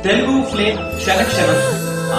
Telugu flame క్షణ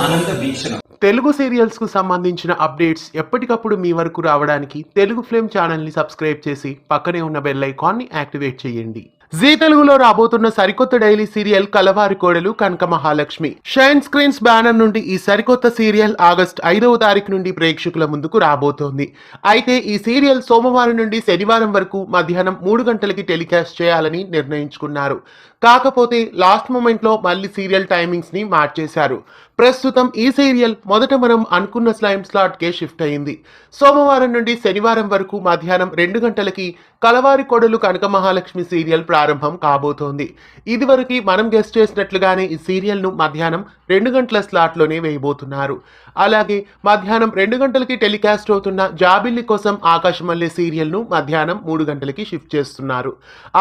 ఆనంద వీక్షణం. Telugu serials కు సంబంధించిన అప్డేట్స్ ఎప్పటికప్పుడు మీ వరకు రావడానికి తెలుగు ఫ్లేమ్ ఛానల్ ని సబ్స్క్రైబ్ చేసి పక్కనే ఉన్న బెల్ ఐకాన్ ని యాక్టివేట్ చేయండి. జీ తెలుగులో రాబోతున్న సరికొత్త డైలీ సీరియల్ కలవారి కోడలు కనక మహాలక్ష్మి. షైన్ స్క్రీన్స్ బ్యానర్ నుండి ఈ సరికొత్త సీరియల్ ఆగస్ట్ 5వ తారీఖు నుండి ప్రేక్షకుల ముందుకు రాబోతోంది. అయితే ఈ సీరియల్ సోమవారం నుండి శనివారం వరకు మధ్యాహ్నం 3 గంటలకి టెలికాస్ట్ చేయాలని నిర్ణయించుకున్నారు. కాకపోతే లాస్ట్ మూమెంట్ లో మళ్ళీ సీరియల్ టైమింగ్స్ ని మార్చేశారు. ప్రస్తుతం ఈ సీరియల్ మొదట మనం అనుకున్న స్లైమ్ స్లాట్ కే షిఫ్ట్ అయింది. సోమవారం నుండి శనివారం వరకు మధ్యాహ్నం 2 గంటలకి కలవారి కోడలు కనక మహాలక్ష్మి సీరియల్ ప్రారంభం కాబోతోంది. ఇదివరకు మనం గెస్ట్ చేసినట్లుగానే ఈ సీరియల్ ను మధ్యాహ్నం 2 గంటల స్లాట్ లోనే వేయబోతున్నారు. అలాగే మధ్యాహ్నం 2 గంటలకి టెలికాస్ట్ అవుతున్న జాబిల్లి కోసం ఆకాశమల్లె సీరియల్ ను మధ్యాహ్నం 3 గంటలకి షిఫ్ట్ చేస్తున్నారు.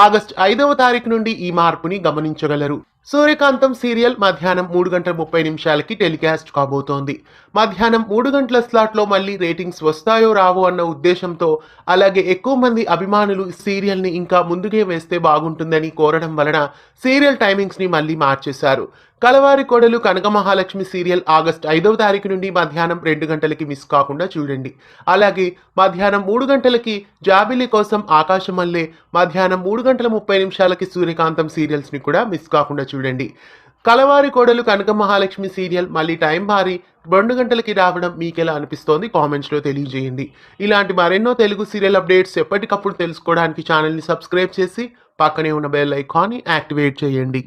ఆగస్ట్ 5వ తారీఖు నుండి ఈ మార్పుని గమనించగలరు. సూర్యకాంతం సీరియల్ మధ్యాహ్నం 3:30 టెలికాస్ట్ కాబోతోంది. మధ్యాహ్నం 3 గంటల స్లాట్ లో మళ్ళీ రేటింగ్స్ వస్తాయో రావో అన్న ఉద్దేశంతో, అలాగే ఎక్కువ మంది అభిమానులు సీరియల్ ని ఇంకా ముందుకే వేస్తే బాగుంటుందని కోరడం వలన సీరియల్ టైమింగ్స్ ని మళ్ళీ మార్చేశారు. కలవారి కోడలు కనక మహాలక్ష్మి సీరియల్ ఆగస్ట్ 5వ తారీఖు నుండి మధ్యాహ్నం 2 గంటలకి మిస్ కాకుండా చూడండి. అలాగే మధ్యాహ్నం 3 గంటలకి జాబిలి కోసం ఆకాశమల్లె, మధ్యాహ్నం 3:30 సూర్యకాంతం సీరియల్స్ ని కూడా మిస్ కాకుండా చూడండి. కలవారి కోడలు కనక మహాలక్ష్మి సీరియల్ మళ్ళీ టైం మారి 2 గంటలకి రావడం మీకెలా అనిపిస్తోంది కామెంట్స్లో తెలియజేయండి. ఇలాంటి మరెన్నో తెలుగు సీరియల్ అప్డేట్స్ ఎప్పటికప్పుడు తెలుసుకోవడానికి ఛానల్ని సబ్స్క్రైబ్ చేసి పక్కనే ఉన్న బెల్ ఐకాన్ని యాక్టివేట్ చేయండి.